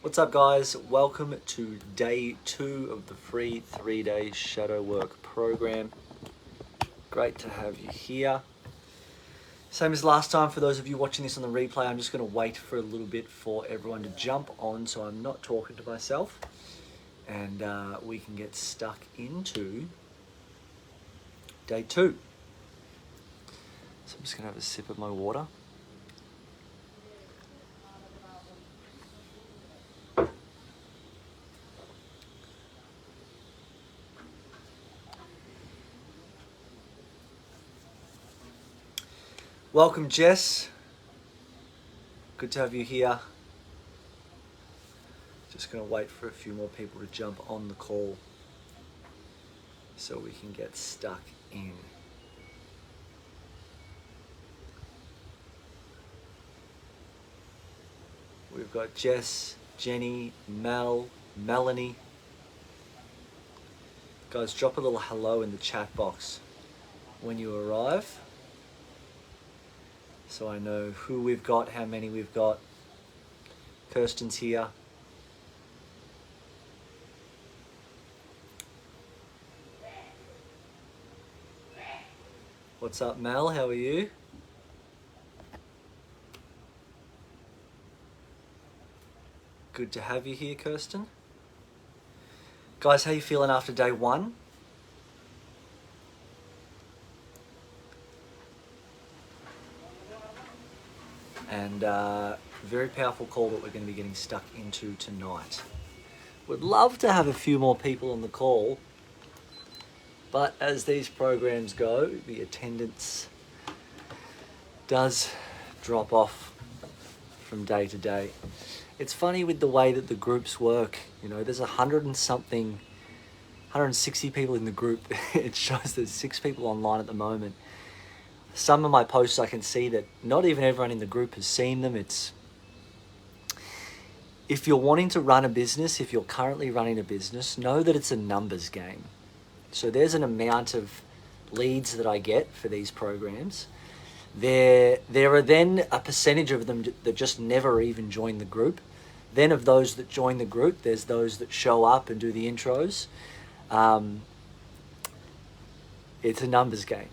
What's up, guys? Welcome to day 2 of the free 3-day shadow work program. Great to have you here. Same as last time, for those of you watching this on the replay, I'm just going to wait for a little bit for everyone to jump on so I'm not talking to myself, and we can get stuck into day 2. So I'm just going to have a sip of my water. Welcome, Jess. Good to have you here. Just going to wait for a few more people to jump on the call so we can get stuck in. We've got Jess, Jenny, Mel, Melanie. Guys, drop a little hello in the chat box when you arrive, so I know who we've got, how many we've got. Kirsten's here. What's up, Mel? How are you? Good to have you here, Kirsten. Guys, how you feeling after day 1? And very powerful call that we're going to be getting stuck into tonight. Would love to have a few more people on the call, but as these programs go, the attendance does drop off from day to day. It's funny with the way that the groups work. You know, there's 160 people in the group. It shows there's 6 people online at the moment. Some of my posts, I can see that not even everyone in the group has seen them. If you're wanting to run a business, if you're currently running a business, know that it's a numbers game. So there's an amount of leads that I get for these programs. There are then a percentage of them that just never even join the group. Then of those that join the group, there's those that show up and do the intros. It's a numbers game.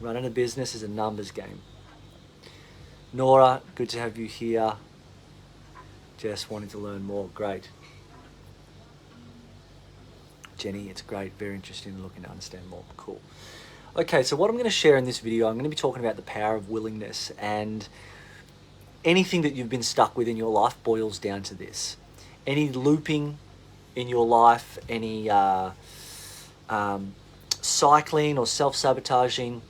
Running a business is a numbers game. Nora, good to have you here. Jess, wanting to learn more. Great. Jenny, it's great. Very interesting and looking to understand more. Cool. Okay, so what I'm going to share in this video, I'm going to be talking about the power of willingness, and anything that you've been stuck with in your life boils down to this. Any looping in your life, any cycling or self-sabotaging,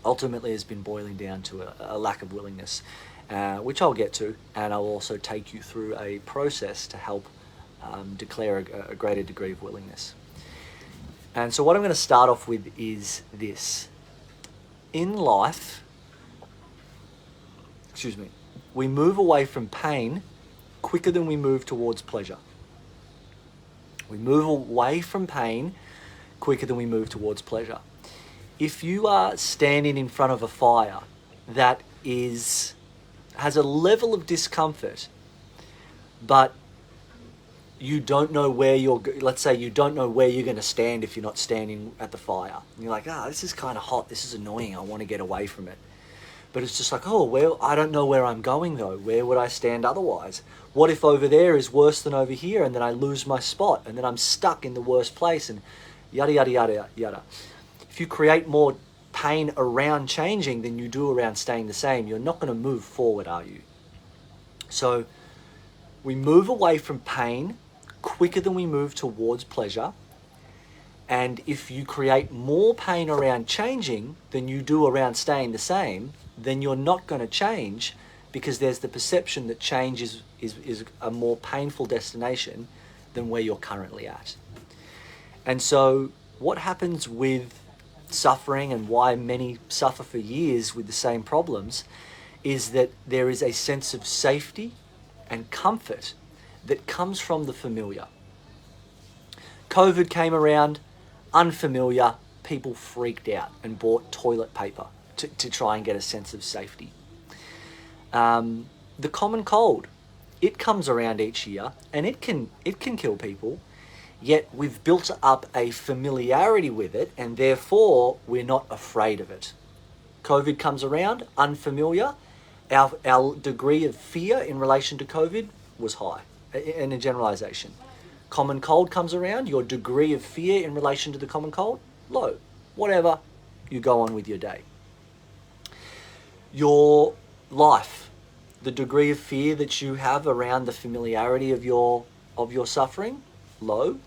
ultimately has been boiling down to a lack of willingness, which I'll get to, and I'll also take you through a process to help declare a greater degree of willingness. And so what I'm going to start off with is this. In life, we move away from pain quicker than we move towards pleasure. We move away from pain quicker than we move towards pleasure. If you are standing in front of a fire that has a level of discomfort, but you don't know where let's say you don't know where you're going to stand if you're not standing at the fire. And you're like, this is kind of hot. This is annoying. I want to get away from it. But it's just like, I don't know where I'm going though. Where would I stand otherwise? What if over there is worse than over here, and then I lose my spot, and then I'm stuck in the worst place, and yada, yada, yada, yada. If you create more pain around changing than you do around staying the same, you're not going to move forward, are you? So we move away from pain quicker than we move towards pleasure. And if you create more pain around changing than you do around staying the same, then you're not going to change, because there's the perception that change is a more painful destination than where you're currently at. And so what happens with suffering, and why many suffer for years with the same problems, is that there is a sense of safety and comfort that comes from the familiar. COVID came around, unfamiliar, people freaked out and bought toilet paper to try and get a sense of safety. The common cold It comes around each year and it can kill people, yet we've built up a familiarity with it and therefore we're not afraid of it. COVID comes around, unfamiliar. Our degree of fear in relation to COVID was high, in a generalization. Common cold comes around, your degree of fear in relation to the common cold, low. Whatever, you go on with your day. Your life, the degree of fear that you have around the familiarity of your suffering, low.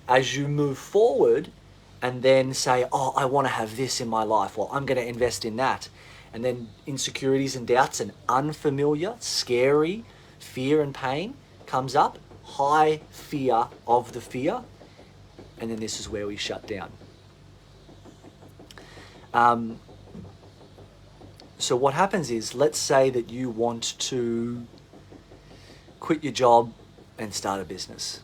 As you move forward and then say, oh, I want to have this in my life, well, I'm going to invest in that. And then insecurities and doubts and unfamiliar, scary fear and pain comes up, high fear of the fear, and then this is where we shut down. So what happens is, let's say that you want to quit your job and start a business.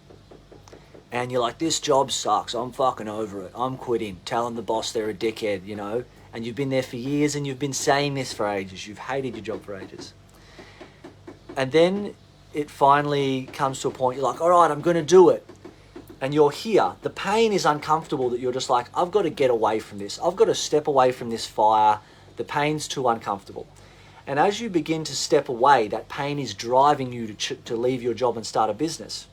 And you're like, this job sucks, I'm fucking over it, I'm quitting, telling the boss they're a dickhead, you know, and you've been there for years and you've been saying this for ages, you've hated your job for ages. And then it finally comes to a point, you're like, all right, I'm going to do it. And you're here. The pain is uncomfortable that you're just like, I've got to get away from this. I've got to step away from this fire. The pain's too uncomfortable. And as you begin to step away, that pain is driving you to leave your job and start a business.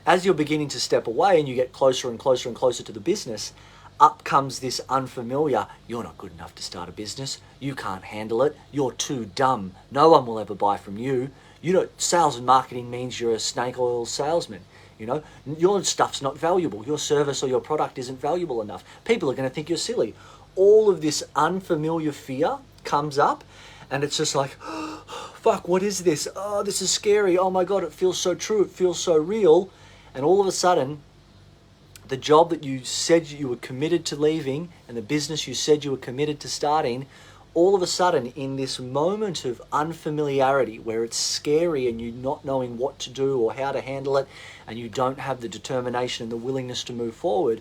As you're beginning to step away and you get closer and closer and closer to the business, up comes this unfamiliar, you're not good enough to start a business, you can't handle it, you're too dumb, no one will ever buy from you. You know, sales and marketing means you're a snake oil salesman. You know, your stuff's not valuable, your service or your product isn't valuable enough. People are going to think you're silly. All of this unfamiliar fear comes up and it's just like, oh, fuck, what is this? Oh, this is scary. Oh my God, it feels so true. It feels so real. And all of a sudden, the job that you said you were committed to leaving and the business you said you were committed to starting, all of a sudden in this moment of unfamiliarity where it's scary and you're not knowing what to do or how to handle it and you don't have the determination and the willingness to move forward,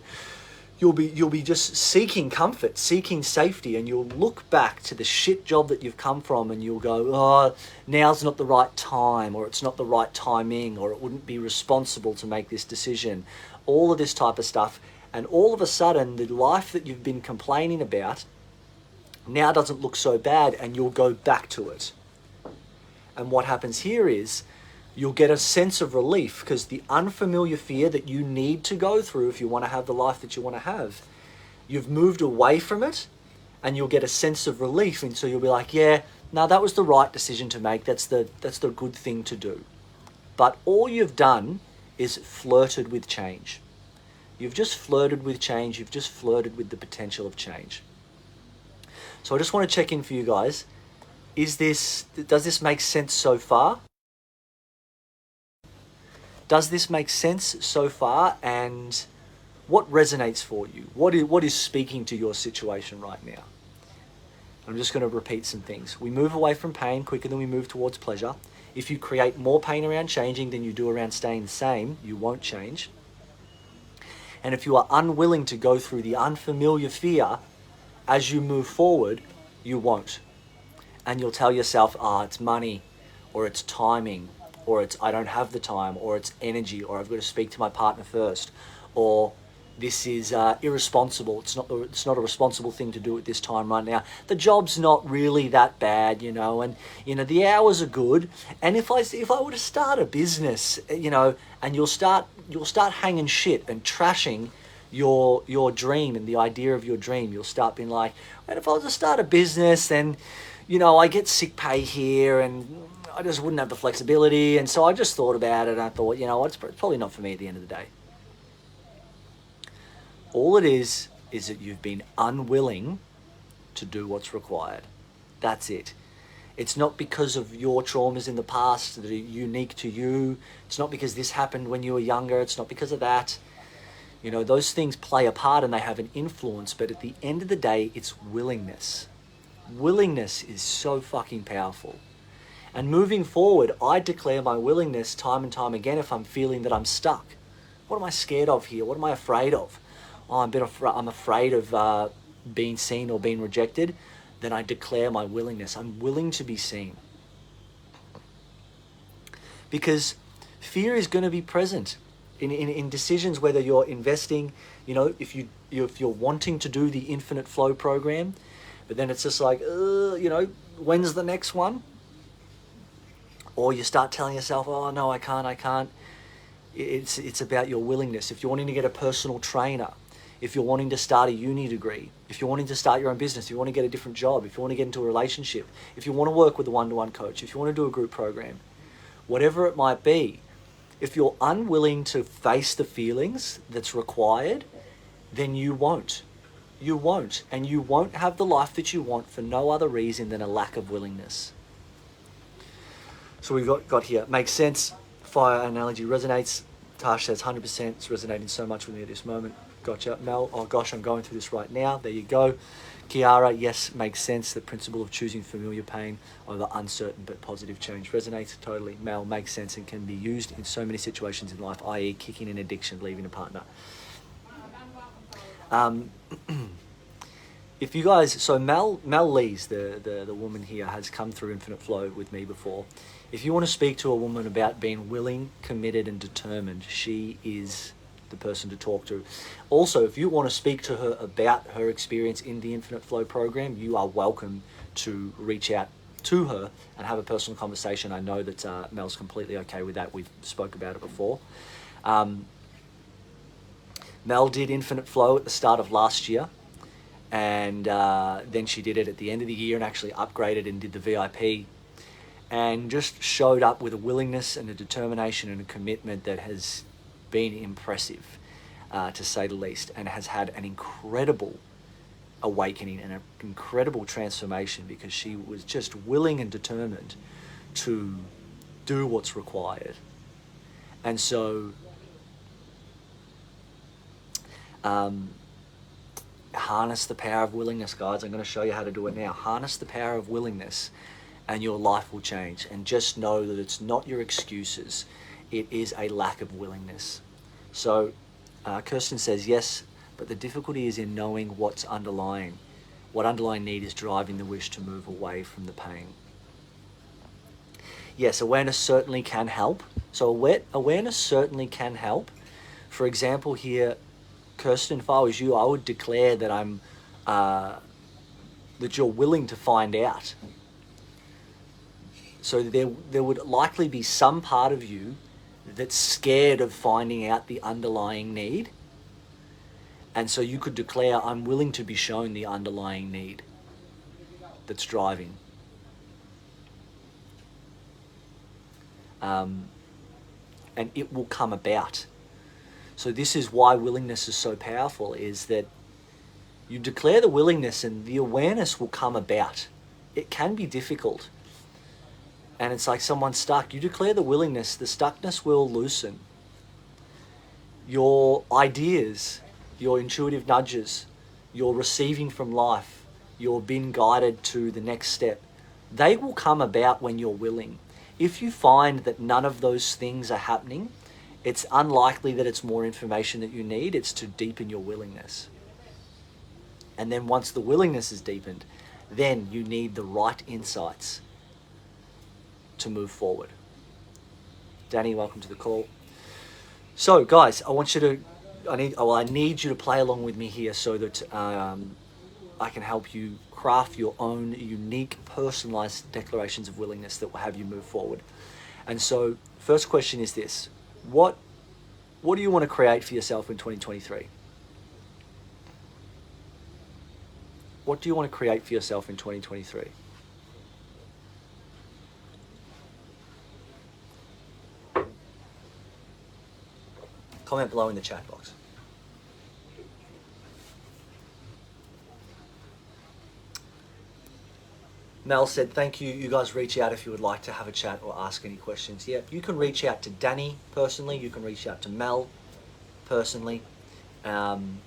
you'll be just seeking comfort, seeking safety, and you'll look back to the shit job that you've come from and you'll go, oh, now's not the right time, or it's not the right timing, or it wouldn't be responsible to make this decision, all of this type of stuff. And all of a sudden, the life that you've been complaining about now doesn't look so bad and you'll go back to it. And what happens here is you'll get a sense of relief because the unfamiliar fear that you need to go through if you want to have the life that you want to have, you've moved away from it and you'll get a sense of relief. And so you'll be like, yeah, no, that was the right decision to make. That's the good thing to do. But all you've done is flirted with change. You've just flirted with change. You've just flirted with the potential of change. So I just want to check in for you guys. Does this make sense so far? Does this make sense so far? And what resonates for you? What is speaking to your situation right now? I'm just going to repeat some things. We move away from pain quicker than we move towards pleasure. If you create more pain around changing than you do around staying the same, you won't change. And if you are unwilling to go through the unfamiliar fear as you move forward, you won't. And you'll tell yourself, it's money, or it's timing, or it's I don't have the time, or it's energy, or I've got to speak to my partner first, or this is irresponsible. It's not a responsible thing to do at this time right now. The job's not really that bad, you know, and you know the hours are good. And if I were to start a business, you know, and you'll start hanging shit and trashing your dream and the idea of your dream. You'll start being like, well, if I was to start a business, then you know I get sick pay here and I just wouldn't have the flexibility. And so I just thought about it and I thought, you know what, it's probably not for me at the end of the day. All it is that you've been unwilling to do what's required. That's it. It's not because of your traumas in the past that are unique to you. It's not because this happened when you were younger. It's not because of that. You know, those things play a part and they have an influence, but at the end of the day, it's willingness. Willingness is so fucking powerful. And moving forward, I declare my willingness time and time again if I'm feeling that I'm stuck. What am I scared of here? What am I afraid of? Oh, I'm afraid of being seen or being rejected. Then I declare my willingness. I'm willing to be seen. because fear is going to be present in decisions, whether you're investing, if you're wanting to do the Infinite Flow program, but then it's just like, when's the next one? Or you start telling yourself, oh no, I can't. It's about your willingness. If you're wanting to get a personal trainer, if you're wanting to start a uni degree, if you're wanting to start your own business, if you want to get a different job, if you want to get into a relationship, if you want to work with a one-to-one coach, if you want to do a group program, whatever it might be, if you're unwilling to face the feelings that's required, then you won't. You won't. And you won't have the life that you want for no other reason than a lack of willingness. So we've got here, makes sense. Fire analogy resonates. Tash says 100%. It's resonating so much with me at this moment. Gotcha. Mel, oh gosh, I'm going through this right now. There you go. Kiara, yes, makes sense. The principle of choosing familiar pain over uncertain but positive change resonates totally. Mel, makes sense and can be used in so many situations in life, i.e. kicking an addiction, leaving a partner. If you guys, so Mel Lees, the woman here, has come through Infinite Flow with me before. If you want to speak to a woman about being willing, committed, and determined, she is the person to talk to. Also, if you want to speak to her about her experience in the Infinite Flow program, you are welcome to reach out to her and have a personal conversation. I know that Mel's completely okay with that. We've spoke about it before. Mel did Infinite Flow at the start of last year, and then she did it at the end of the year and actually upgraded and did the VIP, and just showed up with a willingness and a determination and a commitment that has been impressive, to say the least, and has had an incredible awakening and an incredible transformation because she was just willing and determined to do what's required. And so harness the power of willingness, guys. I'm going to show you how to do it now. Harness the power of willingness and your life will change. And just know that it's not your excuses. It is a lack of willingness. So Kirsten says, yes, but the difficulty is in knowing what's underlying. What underlying need is driving the wish to move away from the pain. Yes, awareness certainly can help. So awareness certainly can help. For example, here, Kirsten, if I was you, I would declare that that you're willing to find out. So there would likely be some part of you that's scared of finding out the underlying need. And so you could declare, I'm willing to be shown the underlying need that's driving. And it will come about. So this is why willingness is so powerful, is that you declare the willingness and the awareness will come about. It can be difficult. And it's like someone's stuck. You declare the willingness, the stuckness will loosen. Your ideas, your intuitive nudges, your receiving from life, your being guided to the next step, they will come about when you're willing. If you find that none of those things are happening, it's unlikely that it's more information that you need. It's to deepen your willingness. And then once the willingness is deepened, then you need the right insights to move forward. Danny, welcome to the call. So guys, I need you to play along with me here so that I can help you craft your own unique, personalized declarations of willingness that will have you move forward. And so first question is this: what do you want to create for yourself in 2023? What do you want to create for yourself in 2023? Comment below in the chat box. Mel said, thank you. You guys reach out if you would like to have a chat or ask any questions. Yeah, you can reach out to Danny personally. You can reach out to Mel personally, and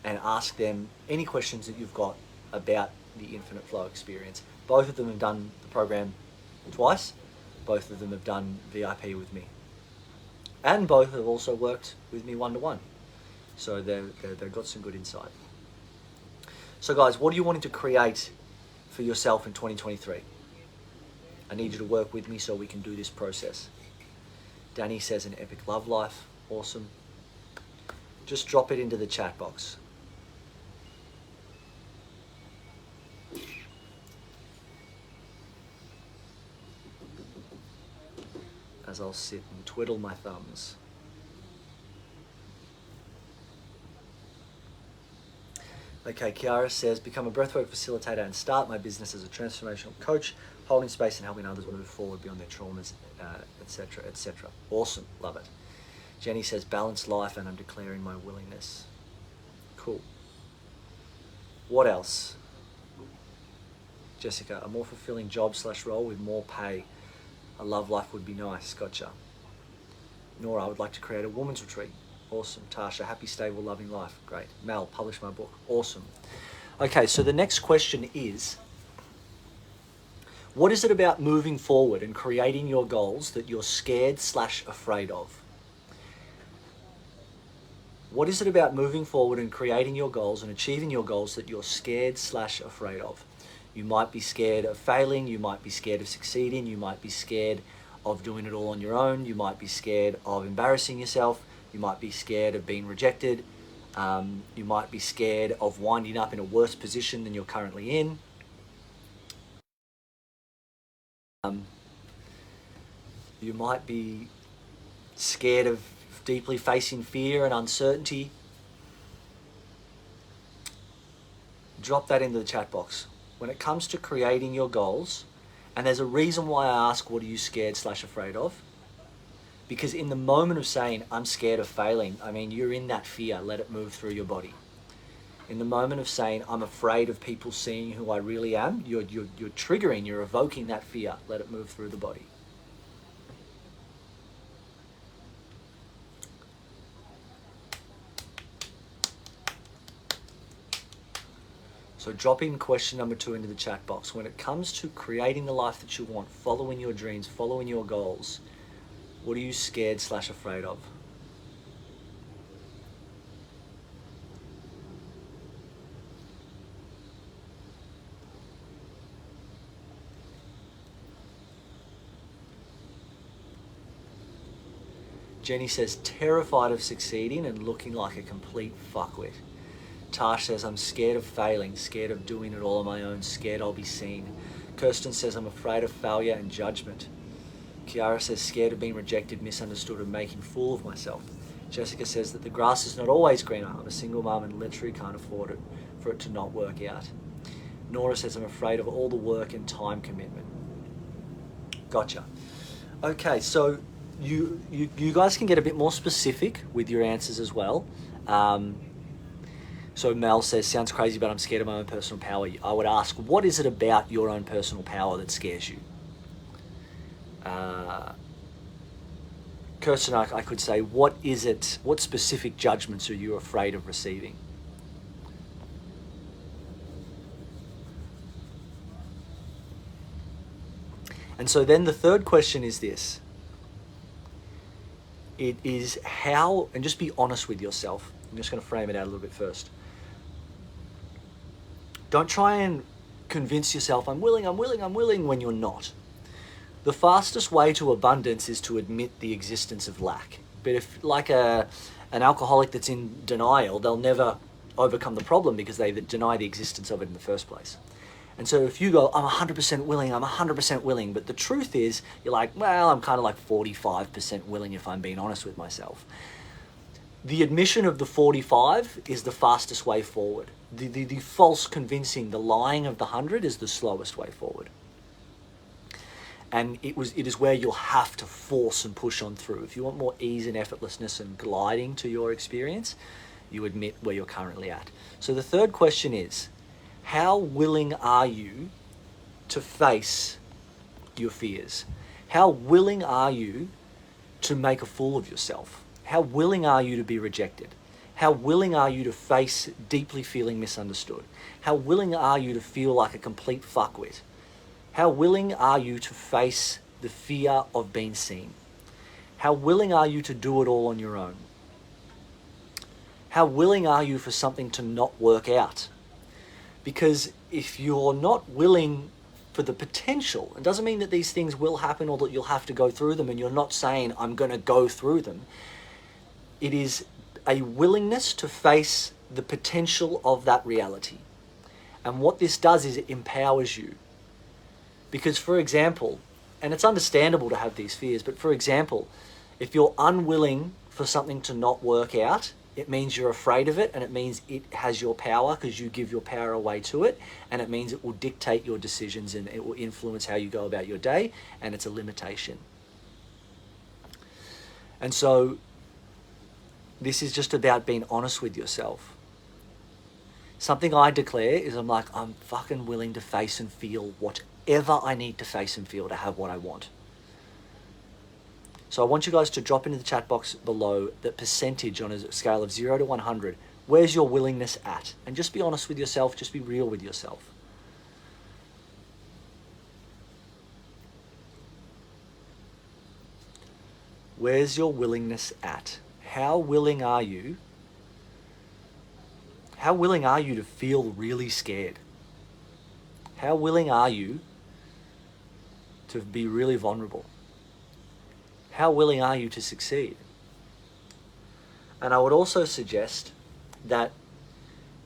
ask them any questions that you've got about the Infinite Flow experience. Both of them have done the program twice. Both of them have done VIP with me. And both have also worked with me one-to-one. So they've got some good insight. So guys, what are you wanting to create for yourself in 2023? I need you to work with me so we can do this process. Danny says an epic love life. Awesome. Just drop it into the chat box. As I'll sit and twiddle my thumbs. Okay, Kiara says, become a breathwork facilitator and start my business as a transformational coach, holding space and helping others move forward beyond their traumas, etc., etc. Awesome, love it. Jenny says, balanced life and I'm declaring my willingness. Cool. What else? Jessica, a more fulfilling job/role with more pay. A love life would be nice. Gotcha. Nora, I would like to create a woman's retreat. Awesome. Tasha, happy, stable, loving life. Great. Mel, publish my book. Awesome. Okay, so the next question is, what is it about moving forward and creating your goals that you're scared/afraid of? What is it about moving forward and creating your goals and achieving your goals that you're scared/afraid of? You might be scared of failing, you might be scared of succeeding, you might be scared of doing it all on your own, you might be scared of embarrassing yourself, you might be scared of being rejected, you might be scared of winding up in a worse position than you're currently in. You might be scared of deeply facing fear and uncertainty. Drop that into the chat box. When it comes to creating your goals, and there's a reason why I ask, what are you scared/afraid of? Because in the moment of saying, I'm scared of failing, I mean, you're in that fear, let it move through your body. In the moment of saying, I'm afraid of people seeing who I really am, you're triggering, you're evoking that fear, let it move through the body. So drop in question number 2 into the chat box. When it comes to creating the life that you want, following your dreams, following your goals, what are you scared/afraid of? Jenny says, terrified of succeeding and looking like a complete fuckwit. Tash says, I'm scared of failing, scared of doing it all on my own, scared I'll be seen. Kirsten says, I'm afraid of failure and judgment. Kiara says, scared of being rejected, misunderstood, and making a fool of myself. Jessica says that the grass is not always greener. I'm a single mum and literally can't afford it for it to not work out. Nora says, I'm afraid of all the work and time commitment. Gotcha. Okay, so you guys can get a bit more specific with your answers as well. So Mel says, sounds crazy, but I'm scared of my own personal power. I would ask, what is it about your own personal power that scares you? Kirsten, I could say, what specific judgments are you afraid of receiving? And so then the third question is this. It is how, and just be honest with yourself. I'm just going to frame it out a little bit first. Don't try and convince yourself, I'm willing, when you're not. The fastest way to abundance is to admit the existence of lack. But if, like an alcoholic that's in denial, they'll never overcome the problem because they deny the existence of it in the first place. And so if you go, I'm 100% willing, but the truth is, you're like, well, I'm kind of like 45% willing if I'm being honest with myself. The admission of the 45 is the fastest way forward. The false convincing, the lying of the 100 is the slowest way forward. And it is where you'll have to force and push on through. If you want more ease and effortlessness and gliding to your experience, you admit where you're currently at. So the third question is, how willing are you to face your fears? How willing are you to make a fool of yourself? How willing are you to be rejected? How willing are you to face deeply feeling misunderstood? How willing are you to feel like a complete fuckwit? How willing are you to face the fear of being seen? How willing are you to do it all on your own? How willing are you for something to not work out? Because if you're not willing for the potential. It doesn't mean that these things will happen or that you'll have to go through them, and you're not saying, I'm going to go through them. It is a willingness to face the potential of that reality. And what this does is it empowers you. Because, for example, and it's understandable to have these fears, but for example, if you're unwilling for something to not work out, it means you're afraid of it, and it means it has your power because you give your power away to it, and it means it will dictate your decisions and it will influence how you go about your day, and it's a limitation. And so this is just about being honest with yourself. Something I declare is I'm fucking willing to face and feel whatever I need to face and feel to have what I want. So I want you guys to drop into the chat box below the percentage on a scale of 0 to 100. Where's your willingness at? And just be honest with yourself. Just be real with yourself. Where's your willingness at? How willing are you? How willing are you to feel really scared? How willing are you to be really vulnerable? How willing are you to succeed? And I would also suggest that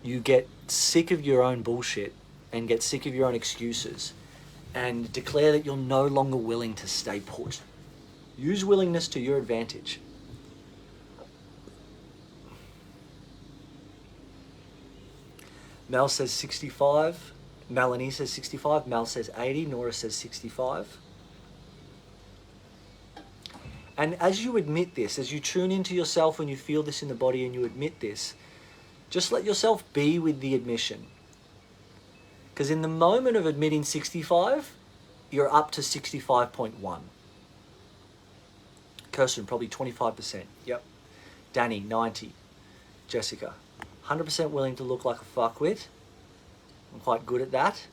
you get sick of your own bullshit and get sick of your own excuses and declare that you're no longer willing to stay put. Use willingness to your advantage. Mel says 65. Melanie says 65. Mel says 80. Nora says 65. And as you admit this, as you tune into yourself and you feel this in the body and you admit this, just let yourself be with the admission. Because in the moment of admitting 65, you're up to 65.1. Kirsten, probably 25%. Yep. Danny, 90. Jessica, 100% willing to look like a fuckwit. I'm quite good at that.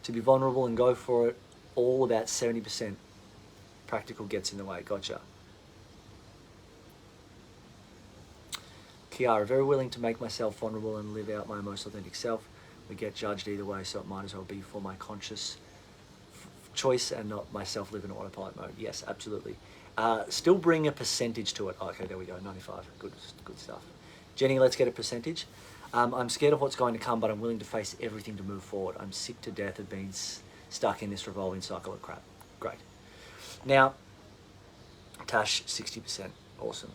To be vulnerable and go for it, all about 70%. Practical gets in the way. Gotcha. Kiara, very willing to make myself vulnerable and live out my most authentic self. We get judged either way, so it might as well be for my conscious choice and not myself living in autopilot mode. Yes, absolutely. Still bring a percentage to it. Oh, okay, there we go, 95. Good stuff. Jenny, let's get a percentage. I'm scared of what's going to come, but I'm willing to face everything to move forward. I'm sick to death of being stuck in this revolving cycle of crap. Great. Now, Tash, 60%. Awesome.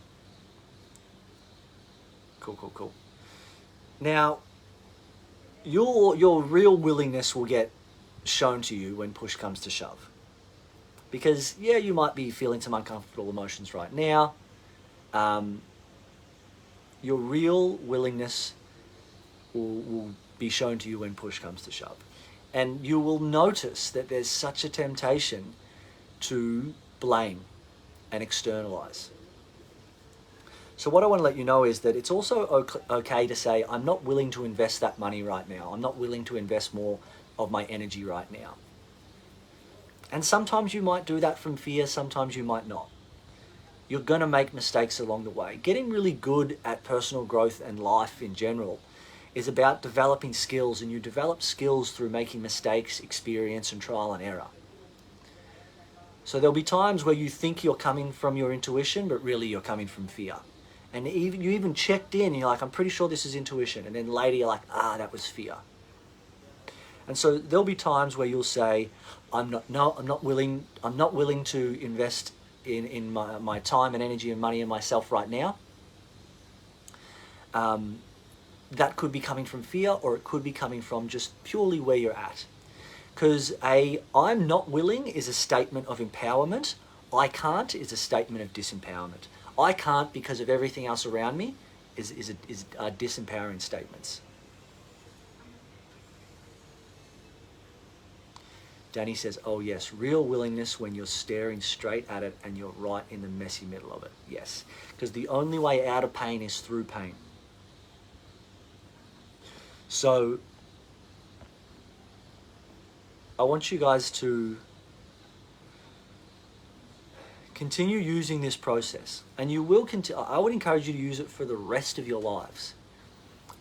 Cool. Now, your real willingness will get shown to you when push comes to shove. Because, yeah, you might be feeling some uncomfortable emotions right now. Your real willingness will be shown to you when push comes to shove. And you will notice that there's such a temptation to blame and externalize. So what I want to let you know is that it's also okay to say, I'm not willing to invest that money right now. I'm not willing to invest more of my energy right now. And sometimes you might do that from fear, sometimes you might not. You're going to make mistakes along the way. Getting really good at personal growth and life in general is about developing skills, and you develop skills through making mistakes, experience, and trial and error. So there'll be times where you think you're coming from your intuition, but really you're coming from fear. And you even checked in, and you're like, I'm pretty sure this is intuition. And then later you're like, that was fear. And so there'll be times where you'll say, I'm not willing to invest in my time and energy and money in myself right now. That could be coming from fear, or it could be coming from just purely where you're at. Because I'm not willing is a statement of empowerment. I can't is a statement of disempowerment. I can't because of everything else around me is disempowering statements. Danny says, oh yes, real willingness when you're staring straight at it and you're right in the messy middle of it. Yes, because the only way out of pain is through pain. So I want you guys to continue using this process, and you will continue. I would encourage you to use it for the rest of your lives.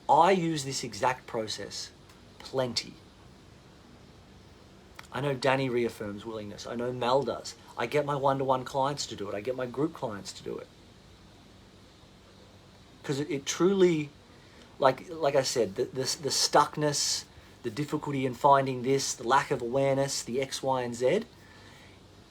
I use this exact process plenty. I know Danny reaffirms willingness. I know Mel does. I get my one-to-one clients to do it. I get my group clients to do it. Because it truly, like I said, the stuckness, the difficulty in finding this, the lack of awareness, the X, Y, and Z,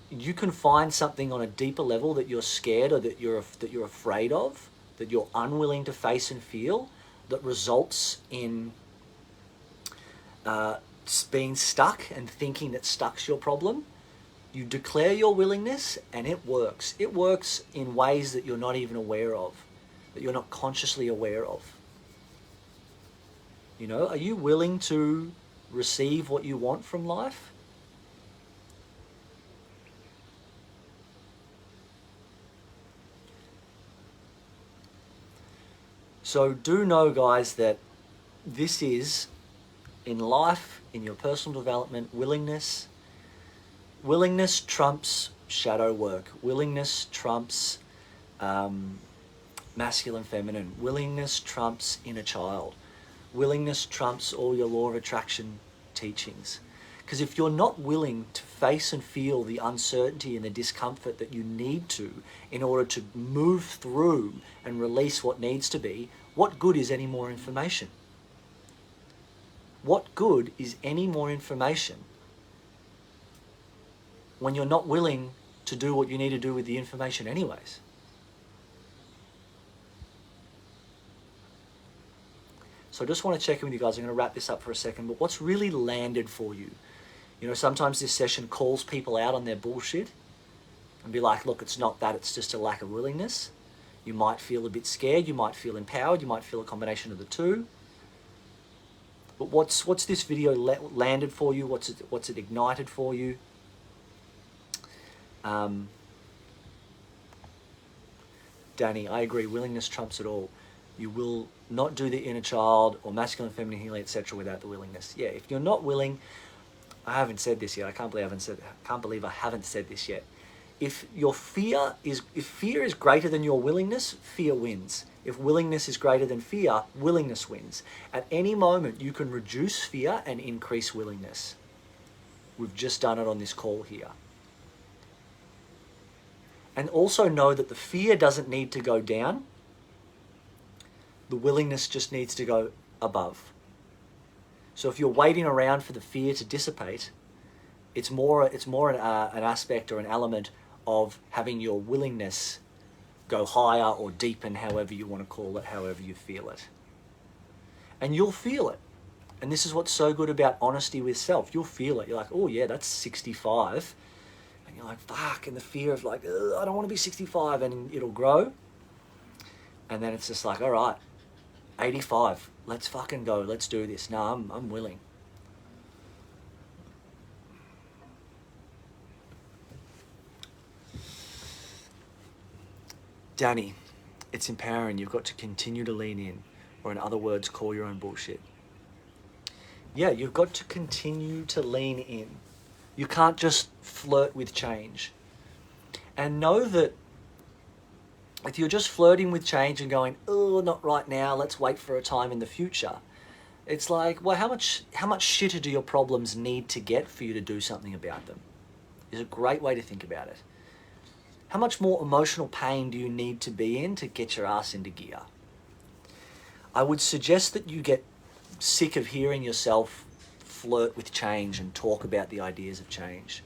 you can find something on a deeper level that you're scared or that you're afraid of, that you're unwilling to face and feel, that results in being stuck and thinking that stuck's your problem. You declare your willingness and it works. It works in ways that you're not even aware of, that you're not consciously aware of. You know, are you willing to receive what you want from life? So do know, guys, that this is, in life, in your personal development, willingness trumps shadow work. Willingness trumps masculine, feminine. Willingness trumps inner child. Willingness trumps all your law of attraction teachings. Because if you're not willing to face and feel the uncertainty and the discomfort that you need to in order to move through and release what needs to be, what good is any more information? What good is any more information when you're not willing to do what you need to do with the information anyways? So I just want to check in with you guys. I'm going to wrap this up for a second, but what's really landed for you? You know, sometimes this session calls people out on their bullshit and be like, look, it's not that, it's just a lack of willingness. You might feel a bit scared, you might feel empowered, you might feel a combination of the two. But what's this video landed for you? What's it ignited for you? Danny, I agree, willingness trumps it all. You will not do the inner child or masculine, feminine healing, etc. without the willingness. Yeah, if you're not willing, I haven't said this yet. I can't believe I haven't said this yet. If fear is greater than your willingness, fear wins. If willingness is greater than fear, willingness wins. At any moment, you can reduce fear and increase willingness. We've just done it on this call here. And also know that the fear doesn't need to go down. The willingness just needs to go above. So if you're waiting around for the fear to dissipate, it's more an aspect or an element of having your willingness go higher or deepen, however you want to call it, however you feel it. And you'll feel it. And this is what's so good about honesty with self. You'll feel it. You're like, oh yeah, that's 65. And you're like, fuck, and the fear of like, I don't want to be 65, and it'll grow. And then it's just like, all right, 85, let's fucking go, let's do this. No, I'm willing. Danny, it's empowering. You've got to continue to lean in, or in other words, call your own bullshit. Yeah, you've got to continue to lean in. You can't just flirt with change. And know that if you're just flirting with change and going, oh, not right now, let's wait for a time in the future, it's like, well, how much shitter do your problems need to get for you to do something about them? Is a great way to think about it. How much more emotional pain do you need to be in to get your ass into gear? I would suggest that you get sick of hearing yourself flirt with change and talk about the ideas of change.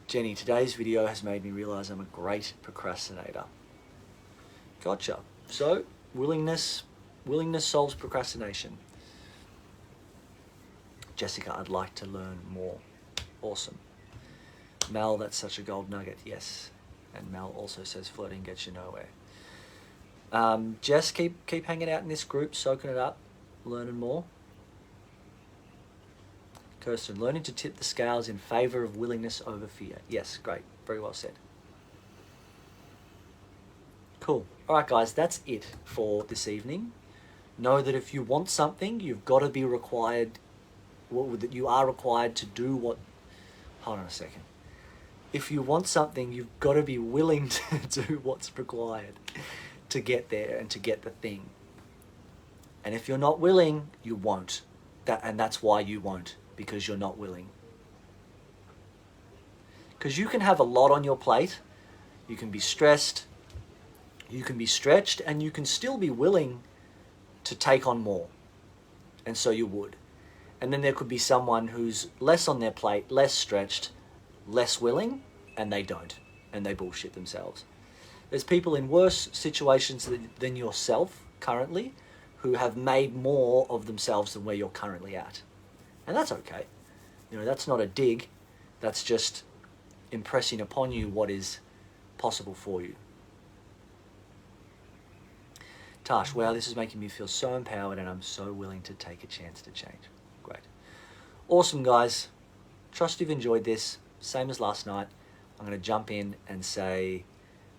Jenny, today's video has made me realize I'm a great procrastinator. Gotcha. So, willingness solves procrastination. Jessica, I'd like to learn more. Awesome. Mel, that's such a gold nugget. Yes. And Mel also says flirting gets you nowhere. Jess, keep hanging out in this group, soaking it up, learning more. Kirsten, learning to tip the scales in favor of willingness over fear. Yes, great. Very well said. Cool. All right, guys, that's it for this evening. Know that if you want something, you've got to be required, that you are required to do what... Hold on a second. If you want something, you've got to be willing to do what's required to get there and to get the thing. And if you're not willing, you won't. And that's why you won't, because you're not willing. Because you can have a lot on your plate, you can be stressed, you can be stretched, and you can still be willing to take on more. And so you would. And then there could be someone who's less on their plate, less stretched, less willing, and they don't. And they bullshit themselves. There's people in worse situations than yourself currently who have made more of themselves than where you're currently at. And that's okay. You know, that's not a dig. That's just impressing upon you what is possible for you. Tash, wow, this is making me feel so empowered and I'm so willing to take a chance to change. Great. Awesome, guys. Trust you've enjoyed this. Same as last night. I'm going to jump in and say,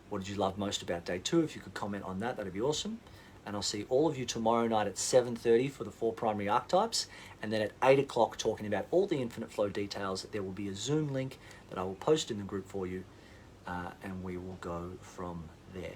what did you love most about day 2? If you could comment on that, that'd be awesome. And I'll see all of you tomorrow night at 7:30 for the 4 primary archetypes. And then at 8 o'clock talking about all the infinite flow details. There will be a Zoom link that I will post in the group for you. And we will go from there.